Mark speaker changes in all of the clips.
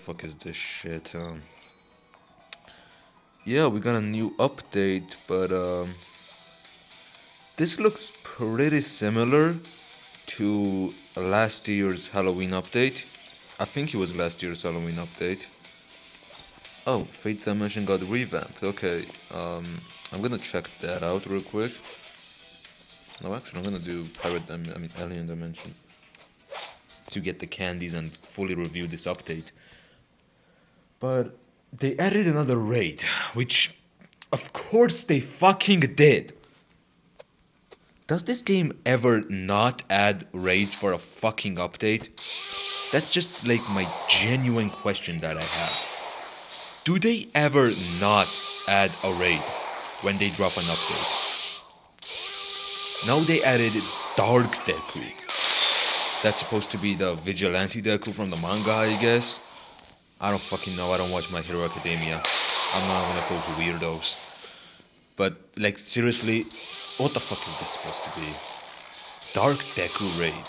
Speaker 1: fuck is this shit? Yeah, we got a new update, but this looks pretty similar to last year's Halloween update. I think it was last year's Halloween update. Oh, Fate Dimension got revamped. Okay, I'm gonna check that out real quick. No, actually, I'm gonna do Alien Dimension to get the candies and fully review this update. But they added another raid, which, of course, they fucking did. Does this game ever not add raids for a fucking update? That's just like my genuine question that I have. Do they ever not add a raid when they drop an update? Now they added Dark Deku. That's supposed to be the vigilante Deku from the manga, I guess. I don't fucking know. I don't watch My Hero Academia. I'm not one of those weirdos. But, like, seriously, what the fuck is this supposed to be? Dark Deku Raid.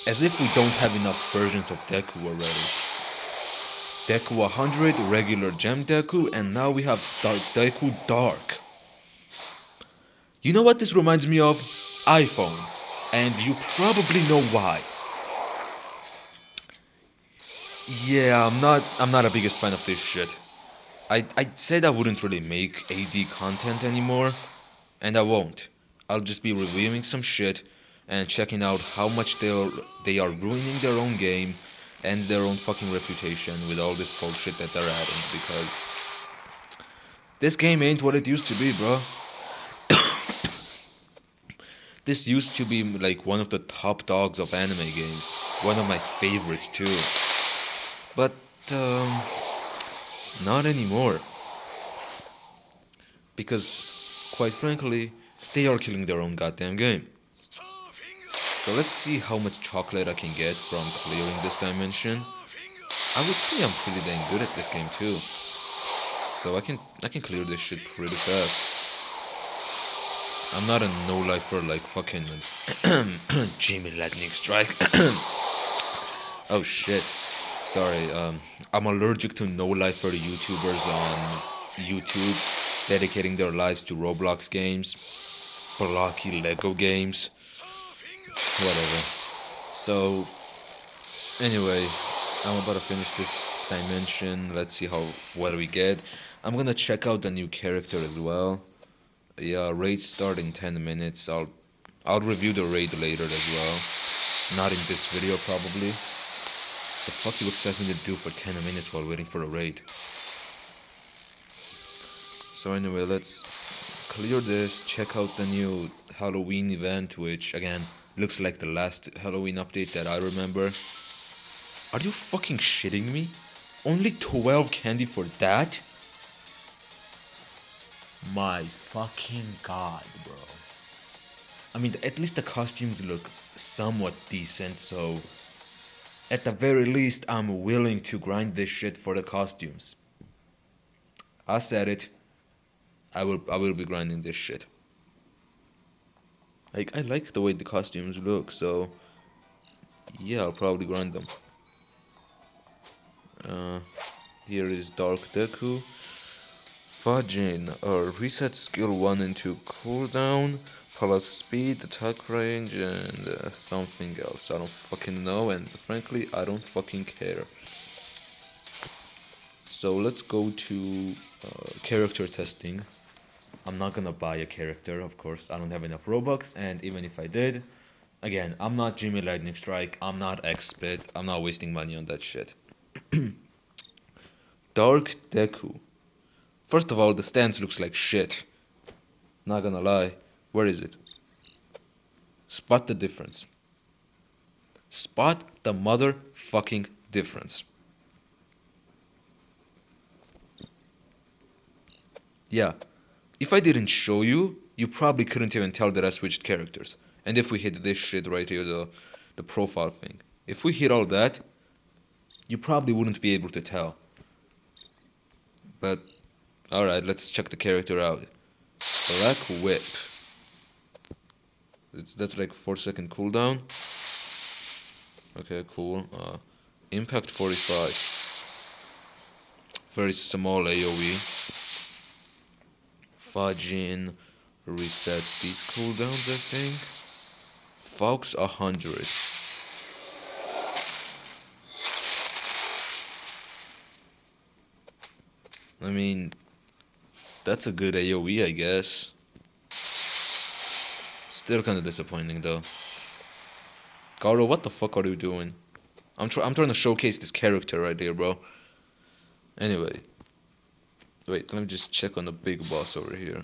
Speaker 1: As if we don't have enough versions of Deku already. Deku 100, regular Gem Deku, and now we have Dark Deku Dark. You know what this reminds me of? iPhone. And you probably know why. Yeah, I'm not a biggest fan of this shit. I said I wouldn't really make AD content anymore, and I won't. I'll just be reviewing some shit and checking out how much they are ruining their own game and their own fucking reputation with all this bullshit that they're adding, because this game ain't what it used to be, bro. This used to be like one of the top dogs of anime games, one of my favorites too. But not anymore. Because, quite frankly, they are killing their own goddamn game. So let's see how much chocolate I can get from clearing this dimension. I would say I'm pretty dang good at this game too. So I can clear this shit pretty fast. I'm not a no-lifer like fucking Jimmy Lightning Strike. Oh shit. Sorry, I'm allergic to no-lifer YouTubers on YouTube dedicating their lives to Roblox games, blocky Lego games, whatever. So, anyway, I'm about to finish this dimension. Let's see how what we get. I'm gonna check out the new character as well. Yeah, raid start in 10 minutes. I'll review the raid later as well. Not in this video probably. The fuck you expect me to do for 10 minutes while waiting for a raid? So anyway, let's clear this, check out the new Halloween event, which again looks like the last Halloween update that I remember. Are you fucking shitting me? Only 12 candy for that? My fucking god, bro. I mean, at least the costumes look somewhat decent, so at the very least, I'm willing to grind this shit for the costumes. I said it. I will be grinding this shit. Like, I like the way the costumes look, so yeah, I'll probably grind them. Here is Dark Deku. Fudging, reset skill 1 into cooldown, plus speed, attack range, and something else. I don't fucking know, and frankly, I don't fucking care. So let's go to character testing. I'm not gonna buy a character, of course. I don't have enough Robux, and even if I did, again, I'm not Jimmy Lightning Strike, I'm not XSplit, I'm not wasting money on that shit. Dark Deku. First of all, the stance looks like shit. Not gonna lie. Where is it? Spot the difference. Spot the motherfucking difference. Yeah. If I didn't show you, you probably couldn't even tell that I switched characters. And if we hit this shit right here, the profile thing. If we hit all that, you probably wouldn't be able to tell. But, alright, let's check the character out. Black Whip. That's like 4-second cooldown. Okay, cool. Impact 45. Very small AoE. Fajin resets these cooldowns, I think. Fox 100. I mean, that's a good AoE, I guess. Still kind of disappointing though. Garo, what the fuck are you doing? I'm trying to showcase this character right here, bro. Anyway, wait, let me just check on the big boss over here.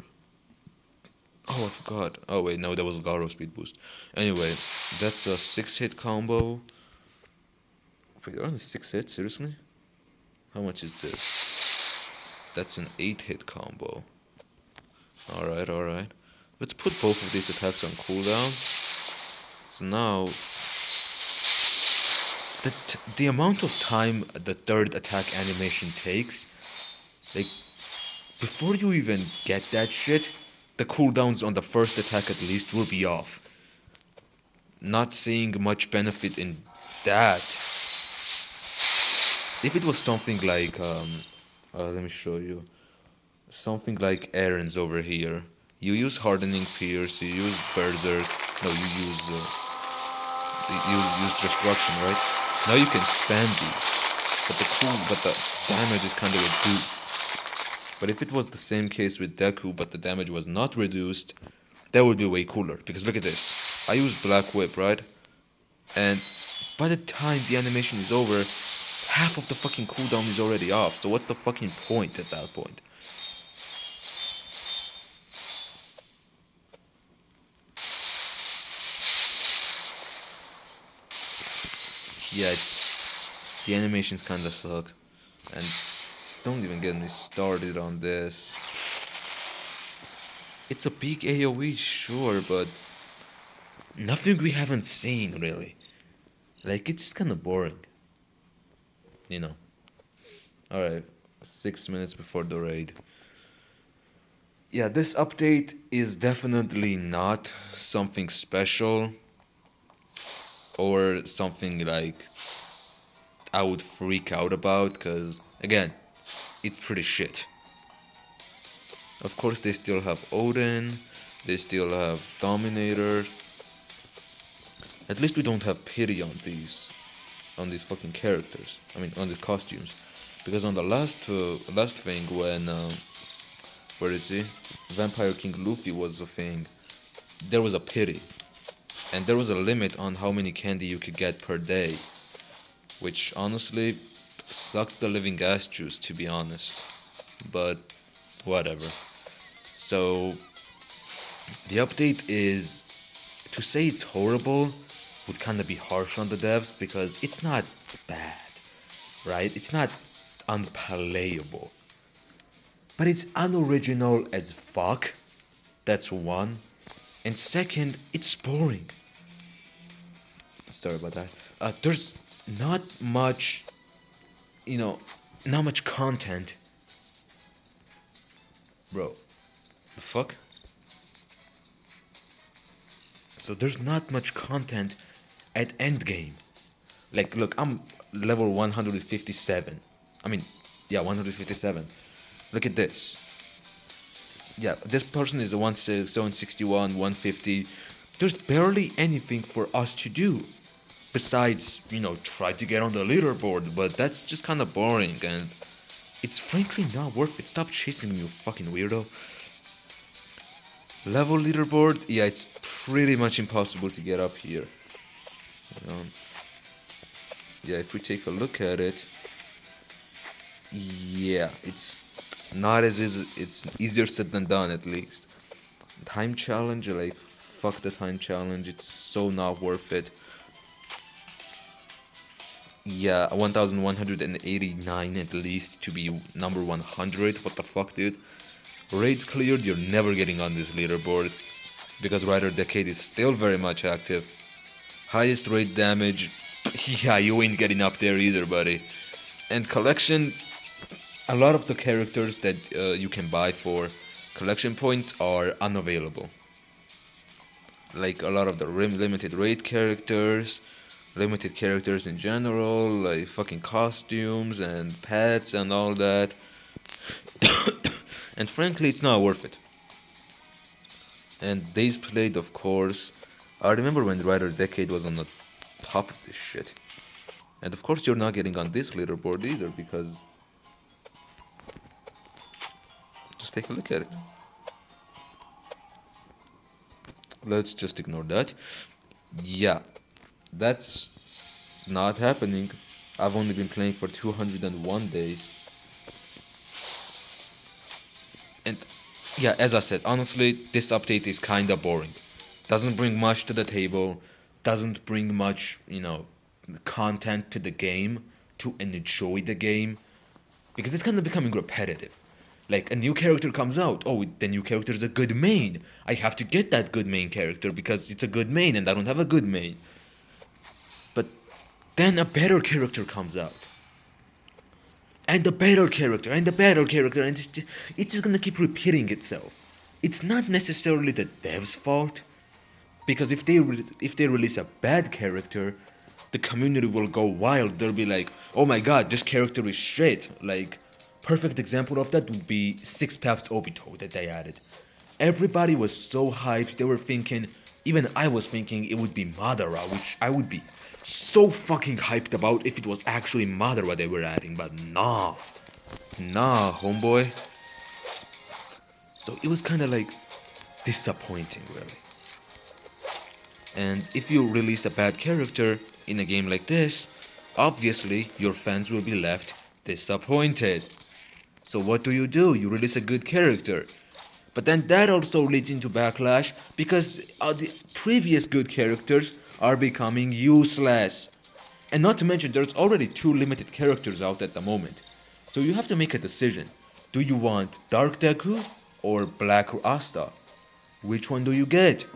Speaker 1: Oh, I forgot. Oh wait, no, that was Garo speed boost. Anyway, that's a 6-hit combo. Wait, they're only 6 hits, seriously? How much is this? That's an 8-hit combo. Alright, alright. Let's put both of these attacks on cooldown. So now, the amount of time the third attack animation takes, like, before you even get that shit, the cooldowns on the first attack at least will be off. Not seeing much benefit in that. If it was something like, let me show you. Something like Aaron's over here. You use Hardening Pierce, you use Berserk. No, you use Destruction, right? Now you can spam these. But the damage is kind of reduced. But if it was the same case with Deku, but the damage was not reduced, that would be way cooler. Because look at this. I use Black Whip, right? And by the time the animation is over, half of the fucking cooldown is already off. So what's the fucking point at that point? Yeah, the animations kinda suck. And don't even get me started on this. It's a big AoE, sure, but nothing we haven't seen, really. Like, it's just kinda boring. You know. Alright, 6 minutes before the raid. Yeah, this update is definitely not something special or something like I would freak out about, because, again, it's pretty shit. Of course, they still have Odin, they still have Dominator. At least we don't have pity on these fucking characters. I mean, on these costumes, because on the last thing when where is he? Vampire King Luffy was a thing. There was a pity, and there was a limit on how many candy you could get per day, which honestly sucked the living ass juice, to be honest. But whatever. So the update is, to say it's horrible would kind of be harsh on the devs, because it's not bad, right? It's not unplayable, but it's unoriginal as fuck. That's one. And second, it's boring. Sorry about that. There's not much, not much content. Bro, the fuck? So there's not much content at endgame. Like, look, I'm level 157. I mean, yeah, 157. Look at this. Yeah, this person is a 761, 150. There's barely anything for us to do besides, try to get on the leaderboard, but that's just kind of boring, and it's frankly not worth it. Stop chasing me, you fucking weirdo. Level leaderboard, yeah, it's pretty much impossible to get up here. Yeah, if we take a look at it, yeah, it's not as easy. It's easier said than done, at least. Time challenge, like, fuck the time challenge. It's so not worth it. Yeah, 1189 at least to be number 100. What the fuck, dude? Raids cleared, you're never getting on this leaderboard, because Rider Decade is still very much active. Highest raid damage, yeah, you ain't getting up there either, buddy. And collection, a lot of the characters that you can buy for collection points are unavailable. Like a lot of the limited raid characters, limited characters in general, like fucking costumes and pets and all that. And frankly, it's not worth it. And Days Played, of course. I remember when Rider Decade was on the top of this shit. And of course, you're not getting on this leaderboard either because just take a look at it. Let's just ignore that. Yeah, that's not happening. I've only been playing for 201 days. And yeah, as I said, honestly, this update is kinda boring. Doesn't bring much to the table, doesn't bring much, content to the game to enjoy the game. Because it's kind of becoming repetitive. Like a new character comes out, oh, the new character is a good main. I have to get that good main character because it's a good main and I don't have a good main. But then a better character comes out. And a better character, and a better character, and it's just gonna keep repeating itself. It's not necessarily the dev's fault, because if they release a bad character, the community will go wild. They'll be like, "Oh my god, this character is shit." Like, perfect example of that would be Six Paths Obito that they added. Everybody was so hyped. They were thinking, even I was thinking it would be Madara, which I would be so fucking hyped about if it was actually Madara they were adding. But nah, homeboy. So it was kind of like disappointing, really. And if you release a bad character in a game like this, obviously your fans will be left disappointed. So what do? You release a good character. But then that also leads into backlash because the previous good characters are becoming useless. And not to mention, there's already two limited characters out at the moment. So you have to make a decision. Do you want Dark Deku or Black Asta? Which one do you get?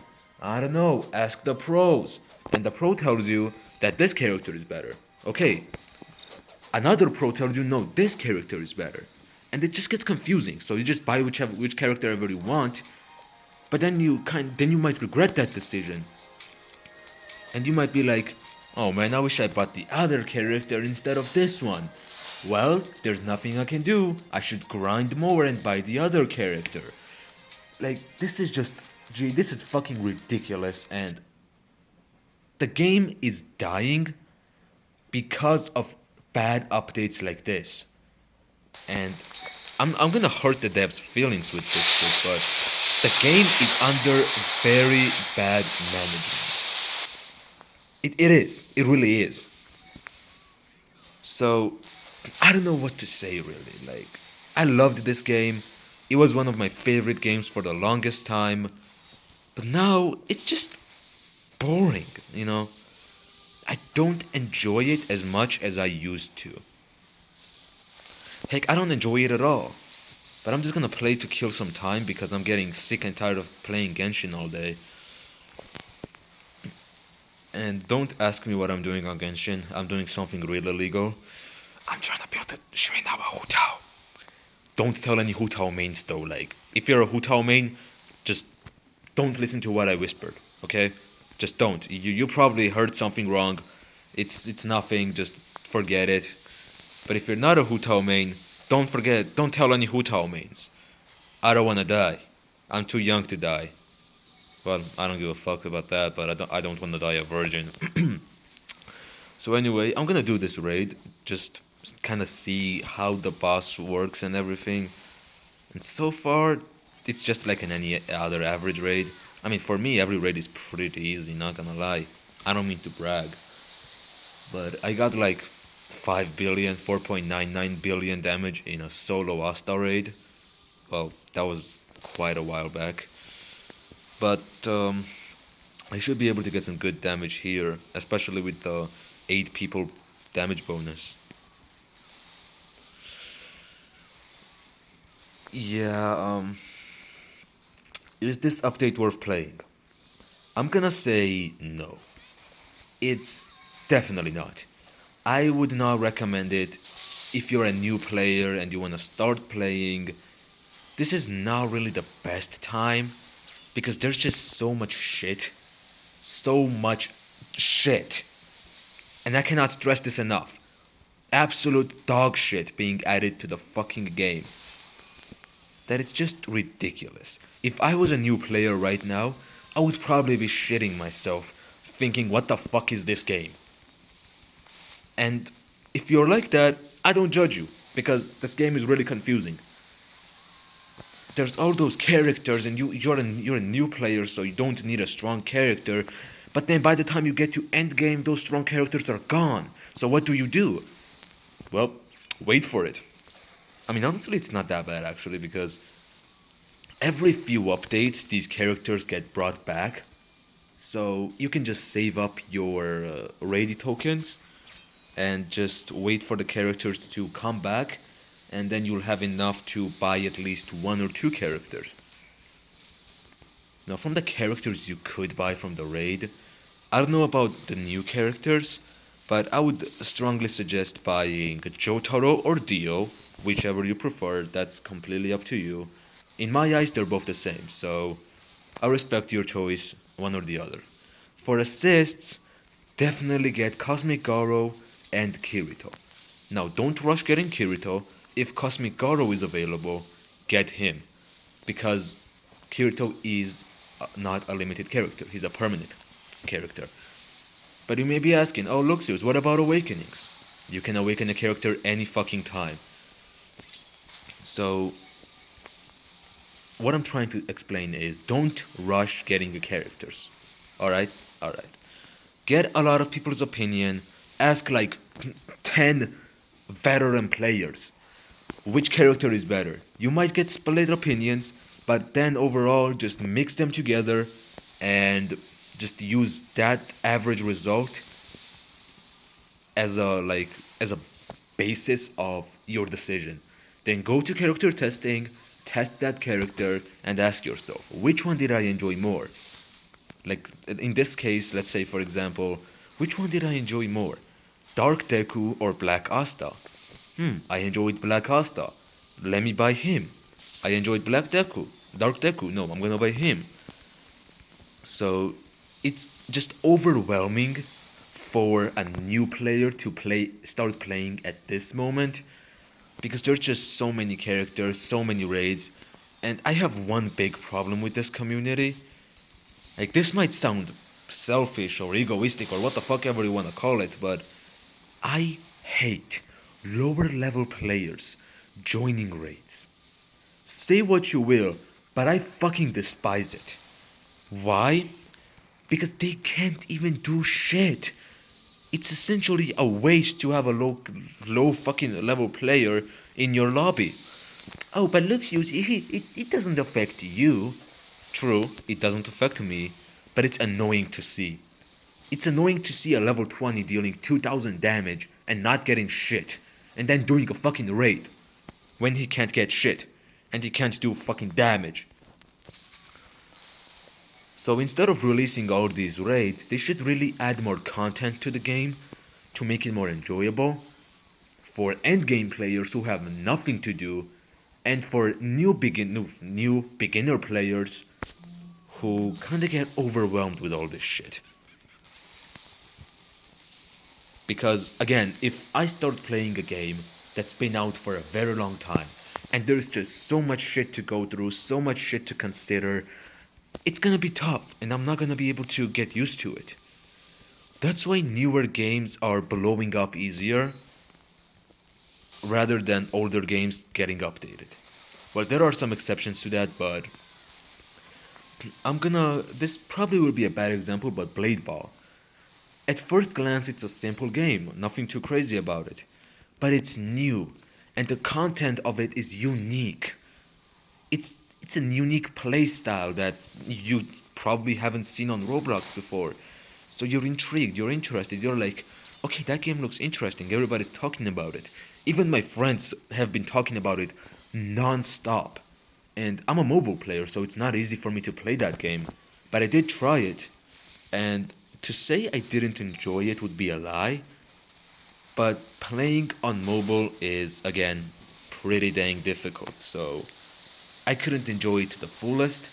Speaker 1: I don't know, ask the pros. And the pro tells you that this character is better. Okay. Another pro tells you no, this character is better. And it just gets confusing. So you just buy which character ever you want, but then you might regret that decision. And you might be like, "Oh man, I wish I bought the other character instead of this one." Well, there's nothing I can do. I should grind more and buy the other character. Like, this is just, gee, this is fucking ridiculous, and the game is dying because of bad updates like this. And I'm gonna hurt the devs' feelings with this shit, but the game is under very bad management. It is. It really is. So, I don't know what to say really. Like, I loved this game. It was one of my favorite games for the longest time. But now, it's just boring, you know? I don't enjoy it as much as I used to. Heck, I don't enjoy it at all. But I'm just gonna play to kill some time because I'm getting sick and tired of playing Genshin all day. And don't ask me what I'm doing on Genshin. I'm doing something real illegal. I'm trying to build a Shuinawa Hutao. Don't tell any Hutao mains though. Like, if you're a Hutao main, just don't listen to what I whispered, okay? Just don't. You probably heard something wrong. It's nothing. Just forget it. But if you're not a Hutao main, don't tell any Hutao mains. I don't wanna die. I'm too young to die. Well, I don't give a fuck about that, but I don't wanna die a virgin. So anyway, I'm gonna do this raid, just kind of see how the boss works and everything. And so far, it's just like in any other average raid. I mean, for me, every raid is pretty easy, not gonna lie. I don't mean to brag. But I got like 5 billion, 4.99 billion damage in a solo Asta raid. Well, that was quite a while back. But I should be able to get some good damage here, especially with the 8 people damage bonus. Yeah, is this update worth playing? I'm gonna say no. It's definitely not. I would not recommend it if you're a new player and you wanna start playing. This is not really the best time because there's just so much shit. So much shit. And I cannot stress this enough. Absolute dog shit being added to the fucking game. That it's just ridiculous. If I was a new player right now, I would probably be shitting myself, thinking, what the fuck is this game? And if you're like that, I don't judge you, because this game is really confusing. There's all those characters, and you're a new player, so you don't need a strong character. But then by the time you get to end game, those strong characters are gone. So what do? Well, wait for it. I mean, honestly, it's not that bad actually, because every few updates, these characters get brought back. So you can just save up your raid tokens and just wait for the characters to come back, and then you'll have enough to buy at least one or two characters. Now, from the characters you could buy from the raid, I don't know about the new characters, but I would strongly suggest buying Jotaro or Dio, whichever you prefer, that's completely up to you. In my eyes, they're both the same, so I respect your choice, one or the other. For assists, definitely get Cosmic Garo and Kirito. Now, don't rush getting Kirito. If Cosmic Garo is available, get him. Because Kirito is not a limited character, he's a permanent character. But you may be asking, oh Luxius, what about awakenings? You can awaken a character any fucking time. So, what I'm trying to explain is don't rush getting the characters. Alright? Alright. Get a lot of people's opinion. Ask like 10 veteran players which character is better. You might get split opinions, but then overall just mix them together and just use that average result as a basis of your decision. Then go to character testing, test that character, and ask yourself, which one did I enjoy more? Like in this case, let's say for example, which one did I enjoy more? Dark Deku or Black Asta? I enjoyed Black Asta. Let me buy him. I enjoyed Black Deku. Dark Deku, no, I'm gonna buy him. So it's just overwhelming for a new player to start playing at this moment, because there's just so many characters, so many raids, and I have one big problem with this community. Like, this might sound selfish or egoistic or what the fuck ever you want to call it, but I hate lower level players joining raids. Say what you will, but I fucking despise it. Why? Because they can't even do shit. It's essentially a waste to have a low fucking level player in your lobby. Oh, but look, it doesn't affect you. True, it doesn't affect me, but it's annoying to see. It's annoying to see a level 20 dealing 2000 damage and not getting shit, and then doing a fucking raid when he can't get shit and he can't do fucking damage. So instead of releasing all these raids, they should really add more content to the game to make it more enjoyable for endgame players who have nothing to do, and for new beginner players who kinda get overwhelmed with all this shit. Because again, if I start playing a game that's been out for a very long time, and there's just so much shit to go through, so much shit to consider, it's gonna be tough, and I'm not gonna be able to get used to it. That's why newer games are blowing up easier rather than older games getting updated. Well, there are some exceptions to that, but this probably will be a bad example, but Blade Ball. At first glance, it's a simple game, nothing too crazy about it. But it's new, and the content of it is unique. It's a unique playstyle that you probably haven't seen on Roblox before. So you're intrigued, you're interested, you're like, okay, that game looks interesting, everybody's talking about it. Even my friends have been talking about it non-stop. And I'm a mobile player, so it's not easy for me to play that game. But I did try it, and to say I didn't enjoy it would be a lie. But playing on mobile is, again, pretty dang difficult, so I couldn't enjoy it to the fullest.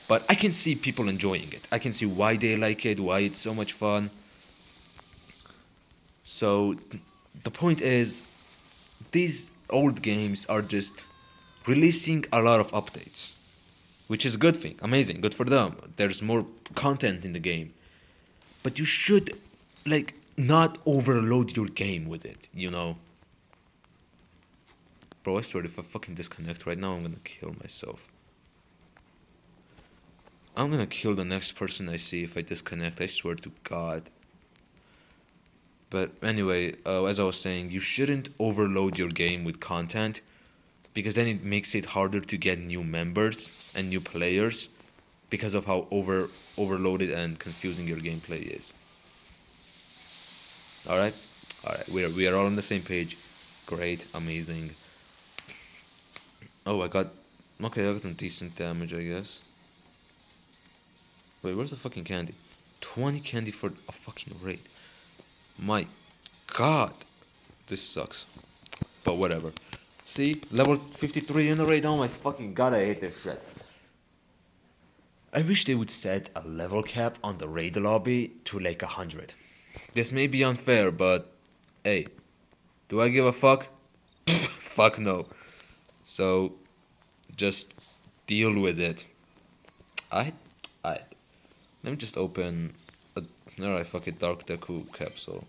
Speaker 1: But I can see people enjoying it. I can see why they like it, why it's so much fun. So the point is, these old games are just releasing a lot of updates, which is a good thing. Amazing, good for them. There's more content in the game. But you should, like, not overload your game with it, you know? Bro, I swear if I fucking disconnect right now, I'm gonna kill myself. I'm gonna kill the next person I see if I disconnect, I swear to God. But anyway, as I was saying, you shouldn't overload your game with content because then it makes it harder to get new members and new players because of how overloaded and confusing your gameplay is. All right, all right, we are all on the same page. Great, amazing. Oh, okay, I got some decent damage, I guess. Wait, where's the fucking candy? 20 candy for a fucking raid. My God, this sucks. But whatever. See, level 53 in the raid. Oh my fucking God, I hate this shit. I wish they would set a level cap on the raid lobby to like 100. This may be unfair, but hey, do I give a fuck? Fuck no. So just deal with it. I, I. Let me just open a. Alright, fuck it, Dark Deku capsule.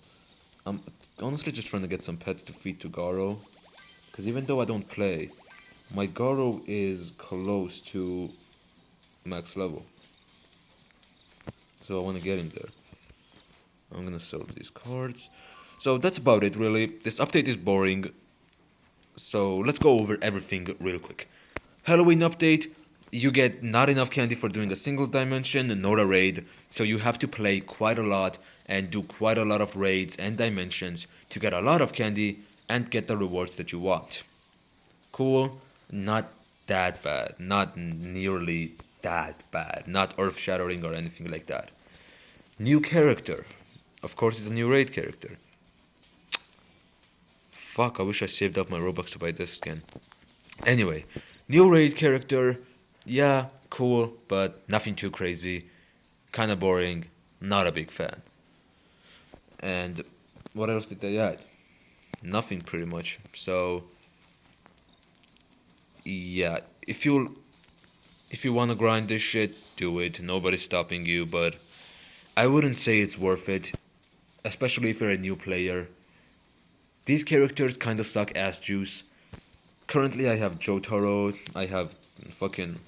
Speaker 1: I'm honestly just trying to get some pets to feed to Garo. Because even though I don't play, my Garo is close to max level. So I want to get him there. I'm gonna sell these cards. So that's about it, really. This update is boring. So let's go over everything real quick. Halloween update. You get not enough candy for doing a single dimension, nor a raid. So you have to play quite a lot and do quite a lot of raids and dimensions to get a lot of candy and get the rewards that you want. Cool. Not that bad. Not nearly that bad. Not earth shattering or anything like that. New character. Of course, it's a new raid character. Fuck, I wish I saved up my Robux to buy this skin. Anyway, new raid character. Yeah, cool, but nothing too crazy. Kinda boring. Not a big fan. And what else did they add? Nothing pretty much. So yeah, if you wanna grind this shit, do it. Nobody's stopping you, but I wouldn't say it's worth it, especially if you're a new player. These characters kinda suck ass juice. Currently, I have Jotaro. I have fucking.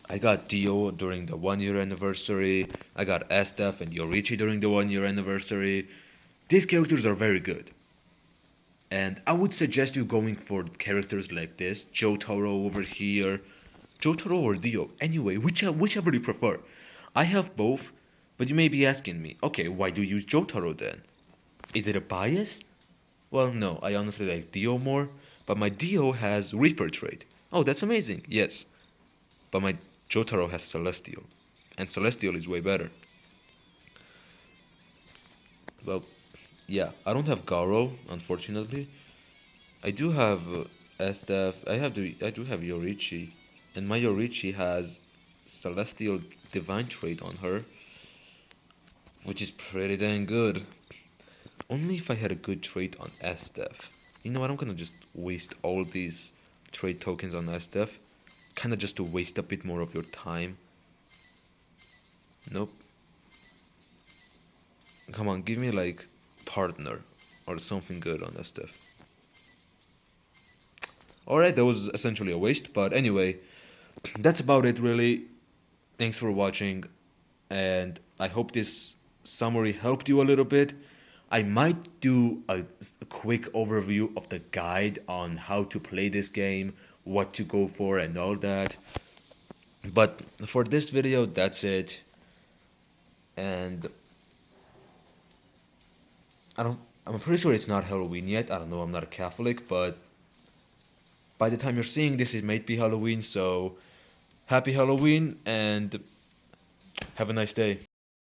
Speaker 1: I got Dio during the 1 year anniversary. I got Estef and Yorichi during the 1 year anniversary. These characters are very good. And I would suggest you going for characters like this. Jotaro over here. Jotaro or Dio. Anyway, whichever you prefer. I have both, but you may be asking me, okay, why do you use Jotaro then? Is it a bias? Well, no, I honestly like Dio more, but my Dio has Reaper trait. Oh, that's amazing, yes. But my Jotaro has Celestial, and Celestial is way better. Well, yeah, I don't have Garo, unfortunately. I do have Estef. I do have Yorichi, and my Yorichi has Celestial Divine trait on her, which is pretty dang good. Only if I had a good trait on Estef. You know what? I'm gonna just waste all these trade tokens on Estef, kinda just to waste a bit more of your time. Nope. Come on, give me like partner or something good on Estef. Alright, that was essentially a waste, but anyway, that's about it really. Thanks for watching, and I hope this summary helped you a little bit. I might do a quick overview of the guide on how to play this game, what to go for, and all that. But for this video, that's it. And I'm pretty sure it's not Halloween yet. I don't know, I'm not a Catholic, but by the time you're seeing this, it might be Halloween. So happy Halloween and have a nice day.